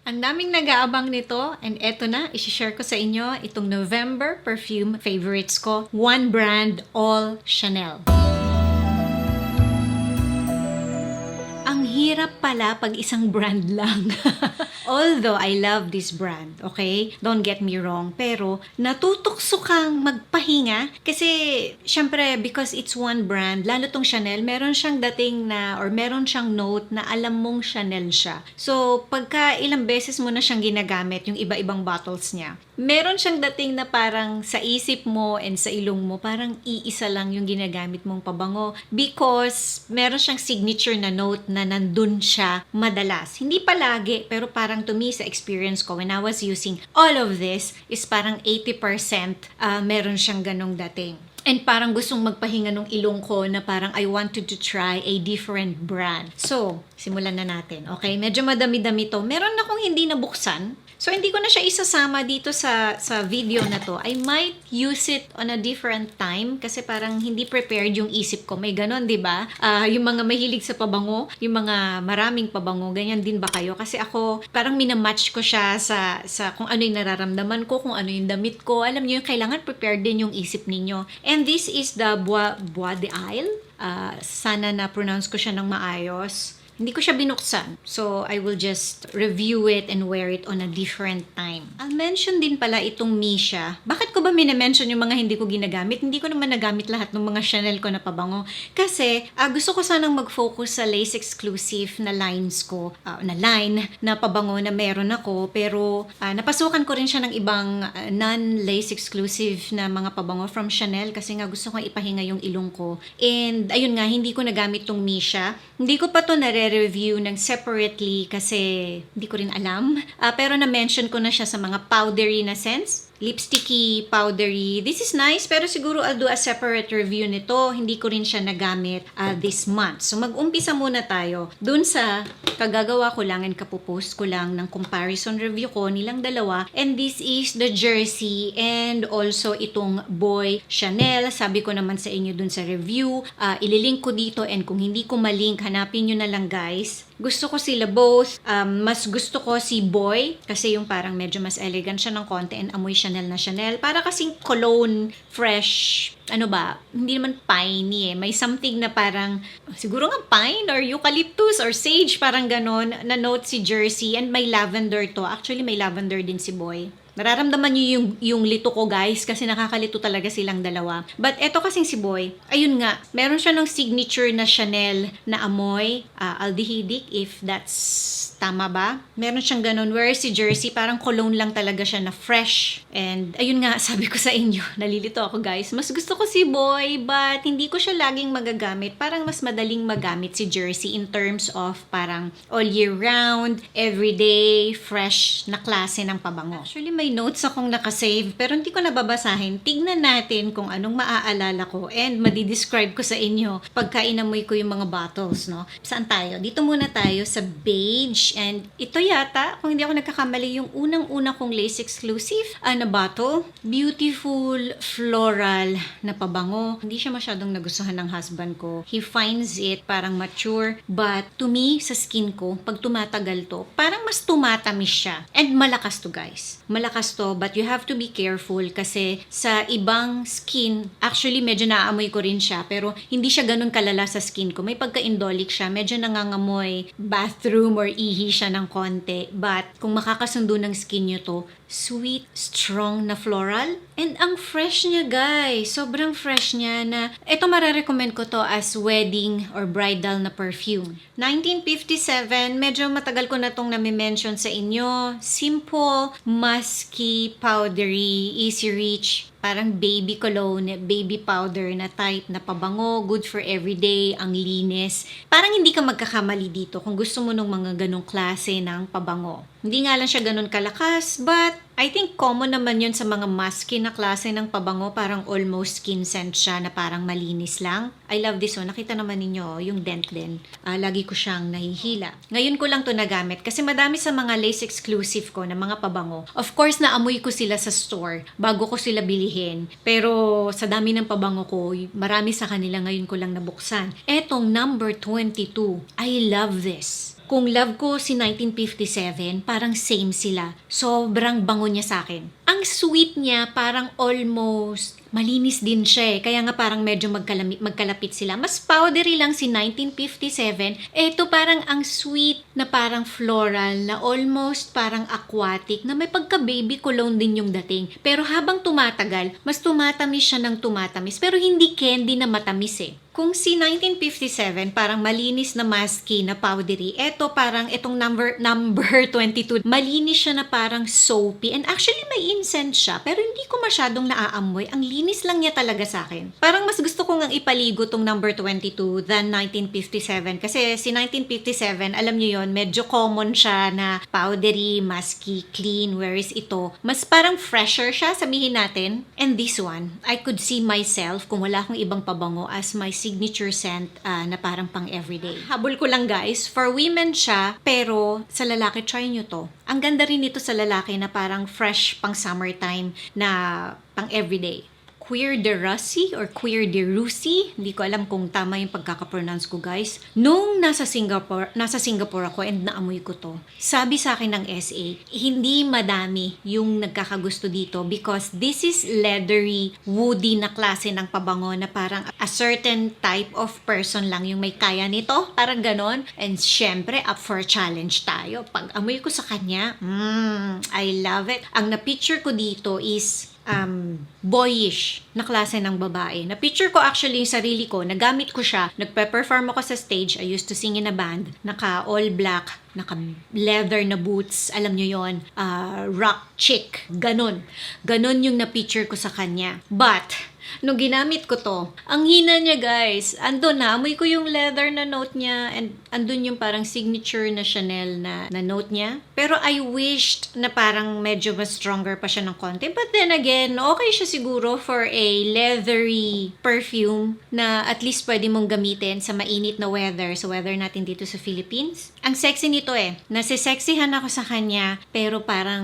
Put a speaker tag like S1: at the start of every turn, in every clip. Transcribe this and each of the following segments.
S1: Ang daming nag-aabang nito and eto na, isi-share ko sa inyo itong November perfume favorites ko. One brand, all Chanel. Ang hirap pala pag isang brand lang. Although I love this brand, okay? Don't get me wrong. Pero natutokso kang magpahinga kasi syempre because it's one brand, lalo tong Chanel, meron siyang dating na or meron siyang note na alam mong Chanel siya. So pagka ilang beses mo na siyang ginagamit, yung iba-ibang bottles niya, meron siyang dating na parang sa isip mo and sa ilong mo, parang iisa lang yung ginagamit mong pabango because meron siyang signature na note na nandun siya madalas. Hindi palagi, pero parang to me sa experience ko when I was using all of this is parang 80% meron siyang ganong dating. And parang gustong magpahinga nung ilong ko na parang I wanted to try a different brand. So, simulan na natin. Okay, medyo madami-dami to. Meron akong hindi nabuksan. So, hindi ko na siya isasama dito sa video na to. I might use it on a different time kasi parang hindi prepared yung isip ko. May ganon, di ba? Yung mga mahilig sa pabango, yung mga maraming pabango, ganyan din ba kayo? Kasi ako, parang minamatch ko siya sa kung ano yung nararamdaman ko, kung ano yung damit ko. Alam niyo, kailangan prepared din yung isip ninyo. And this is the Bois de Isle. Sana na-pronounce ko siya ng maayos. Hindi ko siya binuksan. So, I will just review it and wear it on a different time. I'll mention din pala itong Misha. Bakit ko ba mine-mention yung mga hindi ko ginagamit? Hindi ko naman nagamit lahat ng mga Chanel ko na pabango. Kasi, gusto ko sanang mag-focus sa lace exclusive na lines ko. Line na pabango na meron ako. Pero, napasukan ko rin siya ng ibang non-lace exclusive na mga pabango from Chanel. Kasi nga gusto kong ipahinga yung ilong ko. And, ayun nga, hindi ko nagamit tong Misha. Hindi ko pa to review ng separately kasi hindi ko rin alam. Pero na-mention ko na siya sa mga powdery na scents. Lipsticky, powdery. This is nice, pero siguro I'll do a separate review nito. Hindi ko rin siya nagamit this month. So mag-umpisa muna tayo dun sa kagagawa ko lang and kapupost ko lang ng comparison review ko nilang dalawa. And this is the jersey and also itong Boy Chanel. Sabi ko naman sa inyo dun sa review. Ililink ko dito and kung hindi ko malink, hanapin nyo na lang guys. Gusto ko sila both. Mas gusto ko si Boy kasi yung parang medyo mas elegant siya ng konti and amoy Chanel na Chanel. Para kasing cologne, fresh, ano ba, hindi naman piney eh. May something na parang, siguro nga pine or eucalyptus or sage, parang ganon, na note si jersey and may lavender to. Actually, may lavender din si Boy. Nararamdaman niyo yung lito ko guys kasi nakakalito talaga silang dalawa. But eto kasing si Boy, ayun nga, meron siya ng signature na Chanel na amoy, aldehydic if that's tama ba? Meron siyang ganun. Whereas si jersey, parang cologne lang talaga siya na fresh. And ayun nga, sabi ko sa inyo, nalilito ako guys. Mas gusto ko si Boy but hindi ko siya laging magagamit. Parang mas madaling magamit si jersey in terms of parang all year round, everyday, fresh na klase ng pabango. Actually, may notes akong nakasave pero hindi ko nababasahin. Tignan natin kung anong maaalala ko and madidescribe ko sa inyo pagka inamoy ko yung mga bottles, no? Saan tayo? Dito muna tayo sa beige and ito yata, kung hindi ako nagkakamali, yung unang-una kong lace exclusive na bottle. Beautiful floral na pabango. Hindi siya masyadong nagustuhan ng husband ko. He finds it parang mature but to me, sa skin ko, pag tumatagal to, parang mas tumatamis siya. And malakas to guys. Malakas to, but you have to be careful kasi sa ibang skin, actually medyo naaamoy ko rin siya, pero hindi siya ganun kalala sa skin ko. May pagka-indolic siya, medyo nangangamoy bathroom or ihi siya ng konti. But kung makakasundo ng skin nyo to, sweet, strong na floral. And ang fresh niya guys, sobrang fresh niya na, ito mararecommend ko to as wedding or bridal na perfume. 1957, medyo matagal ko na tong nami-mention sa inyo. Simple, musky, powdery, easy reach. Parang baby cologne, baby powder na type na pabango, good for everyday, ang linis. Parang hindi ka magkakamali dito kung gusto mo ng mga ganong klase ng pabango. Hindi nga lang siya ganon kalakas, but I think common naman yun sa mga musky na klase ng pabango, parang almost skin scent siya na parang malinis lang. I love this one. Nakita naman ninyo yung dent din. Lagi ko siyang nahihila. Ngayon ko lang to nagamit kasi madami sa mga lace exclusive ko na mga pabango. Of course, naamoy ko sila sa store bago ko sila bilihin. Pero sa dami ng pabango ko, marami sa kanila ngayon ko lang nabuksan. Etong number 22. I love this. Kung love ko si 1957, parang same sila. Sobrang bango niya sa akin. Ang sweet niya, parang almost malinis din siya eh. Kaya nga parang medyo magkalapit sila. Mas powdery lang si 1957. Ito parang ang sweet na parang floral na almost parang aquatic na may pagka-baby cologne din yung dating. Pero habang tumatagal, mas tumatamis siya ng tumatamis. Pero hindi candy na matamis eh. Kung si 1957 parang malinis na musky na powdery, eto parang itong number 22, malinis siya na parang soapy. And actually may incense siya, pero hindi ko masyadong naaamoy. Ang linis lang niya talaga sa akin. Parang mas gusto ko ngang ipaligo tong number 22 than 1957. Kasi si 1957, alam niyo yon, medyo common siya na powdery, musky, clean. Whereas ito, mas parang fresher siya, sabihin natin. And this one, I could see myself, kung wala akong ibang pabango, as my signature scent na parang pang everyday. Habol ko lang guys, for women siya, pero sa lalaki, try nyo to. Ang ganda rin nito sa lalaki na parang fresh pang summertime na pang everyday. Queer de Russie or Queer de Russie. Hindi ko alam kung tama yung pagkakapronounce ko guys. Nung nasa Singapore ako and naamoy ko to, sabi sa akin ng SA, hindi madami yung nagkakagusto dito because this is leathery, woody na klase ng pabango na parang a certain type of person lang yung may kaya nito. Parang ganon. And syempre, up for a challenge tayo. Pag amoy ko sa kanya, I love it. Ang na-picture ko dito is boyish na klase ng babae. Na-picture ko actually yung sarili ko, nagamit ko siya, nagpe-perform ako sa stage, I used to sing in a band, naka all black, naka leather na boots, alam nyo yon, rock chick, ganon. Ganon yung na-picture ko sa kanya. But, nung ginamit ko to, ang hina niya guys, andun na, amoy ko yung leather na note niya and andun yung parang signature na Chanel na note niya. Pero I wished na parang medyo mas stronger pa siya ng konti. But then again, okay siya siguro for a leathery perfume na at least pwede mong gamitin sa mainit na weather, sa weather natin dito sa Philippines. Ang sexy nito eh. Nasisexihan ako sa kanya, pero parang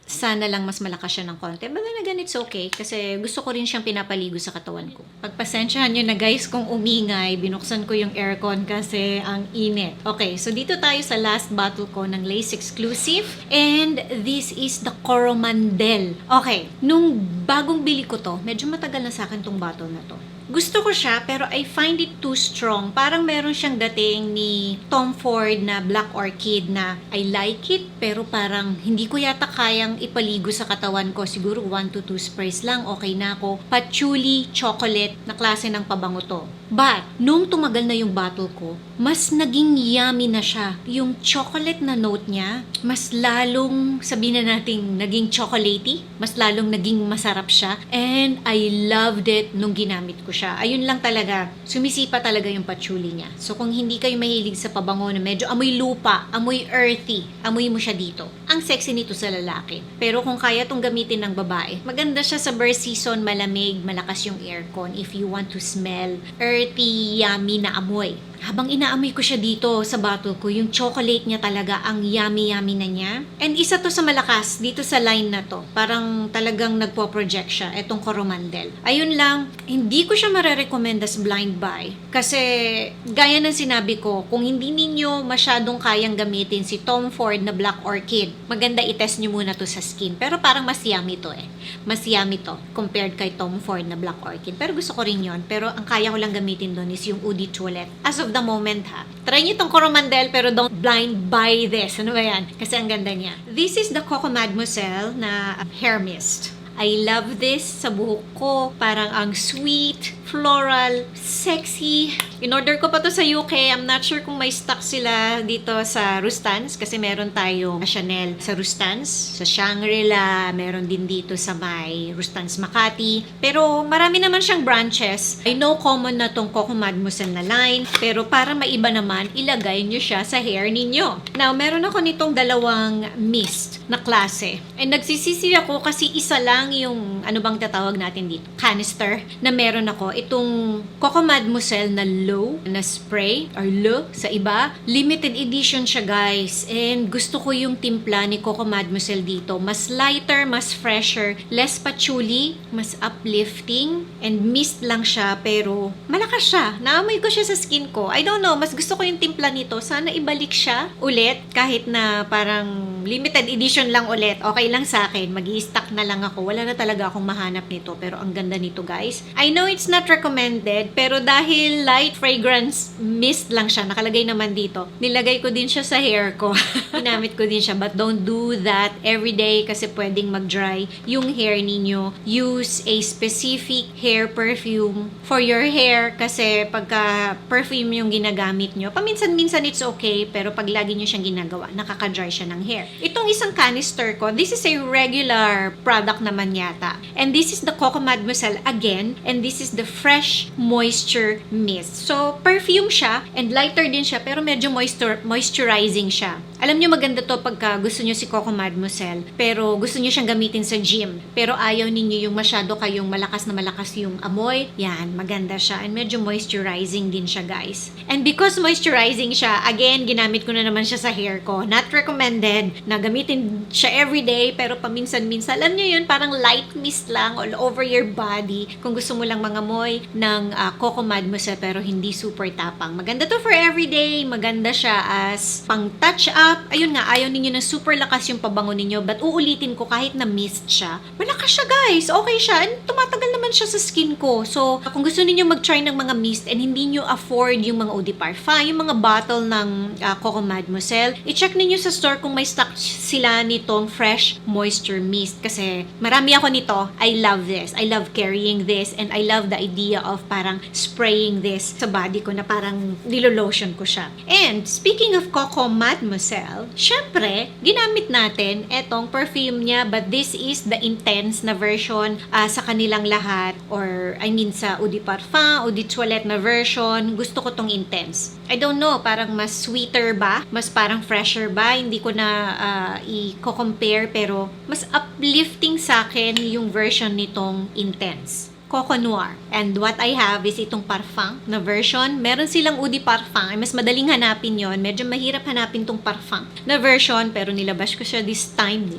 S1: sana lang mas malakas siya ng konti. But then again, it's okay kasi gusto ko rin siyang pinapaligo sa katawan ko. Pagpasensyahan nyo na guys kung umingay, binuksan ko yung aircon kasi ang init. Okay, so dito tayo sa last bottle ko ng Lace Exclusive and this is the Coromandel. Okay, nung bagong bili ko to, medyo matagal na sa akin tong bottle na to. Gusto ko siya pero I find it too strong. Parang meron siyang dating ni Tom Ford na Black Orchid na I like it pero parang hindi ko yata kayang ipaligo sa katawan ko. Siguro 1 to 2 sprays lang, okay na ako. Patchouli, chocolate na klase ng pabango to. But, nung tumagal na yung bottle ko, mas naging yummy na siya. Yung chocolate na note niya, mas lalong, sabihin na natin, naging chocolatey. Mas lalong naging masarap siya. And I loved it nung ginamit ko siya. Ayun lang talaga, sumisipa talaga yung patchouli niya. So kung hindi kayo mahilig sa pabango na medyo amoy lupa, amoy earthy, amoy mo siya dito. Ang sexy nito sa lalaki. Pero kung kaya tong gamitin ng babae, maganda siya sa burst season, malamig, malakas yung aircon. If you want to smell earthy, yummy na amoy. Habang inaamoy ko siya dito sa bottle ko, yung chocolate niya talaga, ang yummy-yummy na niya. And isa to sa malakas dito sa line na to. Parang talagang nagpo-project siya, etong Coromandel. Ayun lang, hindi ko siya marerecommend as blind buy. Kasi, gaya ng sinabi ko, kung hindi ninyo masyadong kayang gamitin si Tom Ford na Black Orchid, maganda i-test nyo muna to sa skin. Pero parang mas yummy to eh. Mas yummy to compared kay Tom Ford na Black Orchid. Pero gusto ko rin yon. Pero ang kaya ko lang gamitin doon is yung Eau de Toilette. As of the moment ha. Try nyo itong Coromandel pero don't blind buy this. Ano ba yan? Kasi ang ganda niya. This is the Coco Mademoiselle na hair mist. I love this sa buhok ko. Parang ang sweet, floral, sexy. In-order ko pa to sa UK. I'm not sure kung may stock sila dito sa Rustans kasi meron tayong Chanel sa Rustans, sa Shangri-La, meron din dito sa may Rustans Makati. Pero marami naman siyang branches. I know common na tong Coco Mademoiselle na line, pero para maiba naman, ilagay nyo siya sa hair ninyo. Now, meron ako nitong dalawang mist. na klase. And nagsisisi ako kasi isa lang yung, ano bang tatawag natin dito? Canister na meron ako. Itong Coco Mademoiselle na low na spray or low sa iba. Limited edition siya guys. And gusto ko yung timpla ni Coco Mademoiselle dito. Mas lighter, mas fresher, less patchouli, mas uplifting, and mist lang siya pero malakas siya. Naamoy ko siya sa skin ko. I don't know, mas gusto ko yung timpla nito. Sana ibalik siya ulit kahit na parang limited edition lang ulit. Okay lang sa akin. Mag-i-stock na lang ako. Wala na talaga akong mahanap nito pero ang ganda nito guys. I know it's not recommended pero dahil light fragrance mist lang siya, nakalagay naman dito. Nilagay ko din siya sa hair ko. Ginamit ko din siya but don't do that every day kasi pwedeng mag-dry yung hair ninyo. Use a specific hair perfume for your hair kasi pagka perfume yung ginagamit nyo, paminsan-minsan it's okay pero pag lagi nyo siyang ginagawa, nakaka-dry siya ng hair. Itong isang canister ko, this is a regular product naman yata. And this is the Coco Mademoiselle again. And this is the Fresh Moisture Mist. So, perfume siya and lighter din siya pero medyo moisturizing siya. Alam nyo maganda to pagka gusto nyo si Coco Mademoiselle pero gusto nyo siyang gamitin sa gym. Pero ayaw ninyo yung masyado kayong malakas na malakas yung amoy. Yan, maganda siya. And medyo moisturizing din siya guys. And because moisturizing siya, again, ginamit ko na naman siya sa hair ko. Not recommended na gamitin siya everyday pero paminsan-minsan. Alam nyo yun, parang light mist lang all over your body. Kung gusto mo lang mangamoy ng Coco Mademoiselle pero hindi super tapang. Maganda to for everyday. Maganda siya as pang touch up. Ayun nga, ayaw ninyo na super lakas yung pabango ninyo but uulitin ko kahit na mist siya. Malakas siya guys. Okay siya. And tumatagal naman siya sa skin ko. So, kung gusto ninyo mag-try ng mga mist and hindi nyo afford yung mga eau de parfum, yung mga bottle ng Coco Mademoiselle, i-check ninyo sa store kung may stock sila nitong Fresh Moisture Mist kasi marami ako nito. I love this. I love carrying this and I love the idea of parang spraying this sa body ko na parang nilolotion ko siya. And speaking of Coco Mademoiselle, syempre, ginamit natin etong perfume niya but this is the intense na version sa kanilang lahat or I mean sa eau de parfum, eau de toilette na version. Gusto ko tong intense. I don't know, parang mas sweeter ba? Mas parang fresher ba? Hindi ko na i-compare pero mas uplifting sa akin yung version nitong intense. Coco Noir. And what I have is itong parfum na version. Meron silang eau de parfum. Ay, mas madaling hanapin yon. Medyo mahirap hanapin tong parfum na version. Pero nilabas ko siya this time.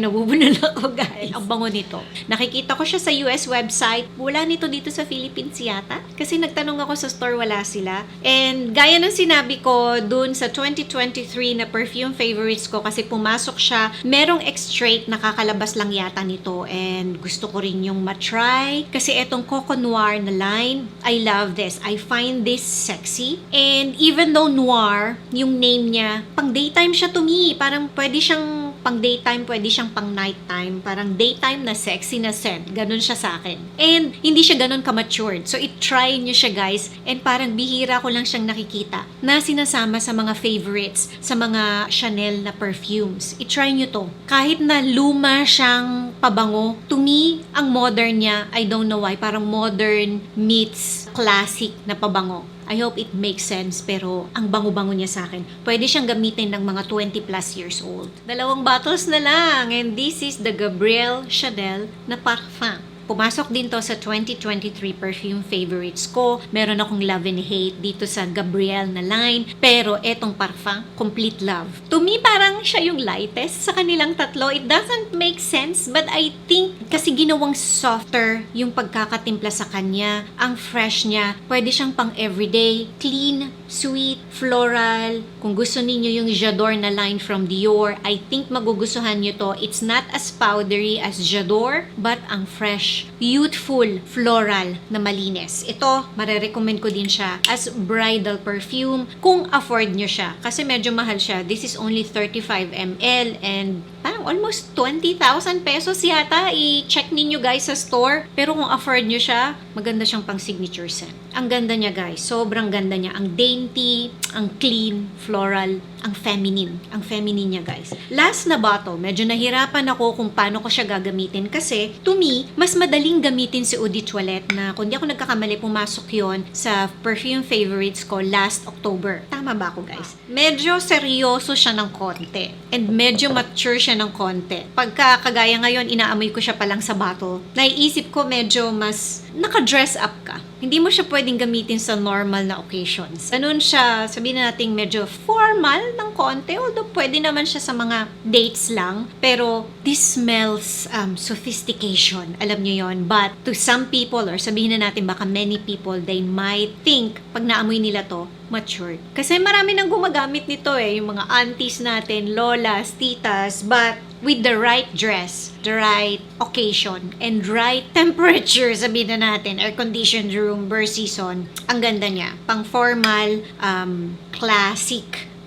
S1: Nabubunol ako guys. Ang bango nito. Nakikita ko siya sa US website. Wala nito dito sa Philippines yata. Kasi nagtanong ako sa store, wala sila. And gaya ng sinabi ko dun sa 2023 na perfume favorites ko kasi pumasok siya. Merong extrait na kakalabas lang yata nito. And gusto ko rin yung matry. Kasi etong Coco Noir na line, I love this. I find this sexy. And even though noir, yung name niya, pang daytime siya to me. Parang pwede siyang pang daytime, pwede siyang pang nighttime. Parang daytime na sexy na scent. Ganun siya sa akin. And hindi siya ganun ka-matured. So i-try nyo siya guys. And parang bihira ko lang siyang nakikita na sinasama sa mga favorites, sa mga Chanel na perfumes. I-try nyo to. Kahit na luma siyang pabango, to me, ang modern niya, I don't know why, parang modern meets classic na pabango. I hope it makes sense pero ang bango-bango niya sa akin. Pwede siyang gamitin ng mga 20 plus years old. 2 bottles na lang and this is the Gabrielle Chanel na parfum. Pumasok din to sa 2023 perfume favorites ko. Meron akong love and hate dito sa Gabrielle na line. Pero etong parfum, complete love. To me, parang siya yung lightest sa kanilang tatlo. It doesn't make sense, but I think kasi ginawang softer yung pagkakatimpla sa kanya. Ang fresh niya. Pwede siyang pang everyday. Clean, sweet, floral. Kung gusto ninyo yung J'adore na line from Dior, I think magugustuhan nyo to. It's not as powdery as J'adore, but ang fresh, youthful, floral na malinis. Ito, marerecommend ko din siya as bridal perfume kung afford nyo siya. Kasi medyo mahal siya. This is only 35 ml and parang almost 20,000 pesos yata. I-check ninyo guys sa store. Pero kung afford nyo siya, maganda siyang pang signature scent. Ang ganda niya guys, sobrang ganda niya. Ang dainty, ang clean, floral, ang feminine. Ang feminine niya guys. Last na bottle, medyo nahirapan ako kung paano ko siya gagamitin kasi to me, mas madaling gamitin si Eau de Toilette na kung di ako nagkakamali, pumasok yon sa perfume favorites ko last October. Tama ba ako guys? Medyo seryoso siya ng konti and medyo mature siya ng konti. Pagka kagaya ngayon, inaamoy ko siya pa lang sa bottle, naiisip ko medyo mas naka-dress up ka. Hindi mo siya pwedeng gamitin sa normal na occasions. Ganun siya, sabihin na natin medyo formal ng konti, although pwede naman siya sa mga dates lang. Pero this smells sophistication, alam niyo yon. But to some people, or sabihin na natin baka many people, they might think, pag naamoy nila to, matured. Kasi marami nang gumagamit nito yung mga aunties natin, lolas, titas, but with the right dress, the right occasion, and right temperature, sabihin na natin, air-conditioned room, burst season, ang ganda niya. Pang formal,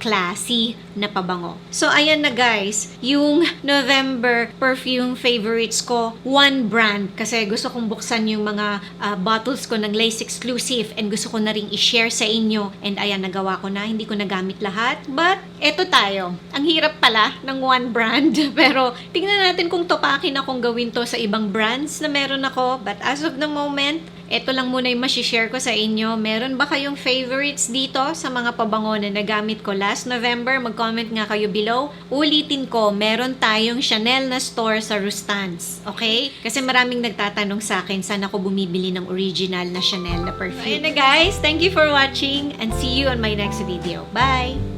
S1: classy na pabango. So, ayan na guys, yung November perfume favorites ko, one brand, kasi gusto kong buksan yung mga bottles ko ng Lace exclusive and gusto ko na ring i-share sa inyo. And ayan, nagawa ko na, hindi ko nagamit lahat. But, eto tayo. Ang hirap pala ng one brand. Pero, tingnan natin kung topakin akong gawin to sa ibang brands na meron ako. But as of the moment, eto lang muna yung masishare ko sa inyo. Meron ba kayong favorites dito sa mga pabango na nagamit ko last November? Mag-comment nga kayo below. Ulitin ko, meron tayong Chanel na store sa Rustans. Okay? Kasi maraming nagtatanong sa akin saan ako bumibili ng original na Chanel na perfume. Ayun na guys, thank you for watching and see you on my next video. Bye!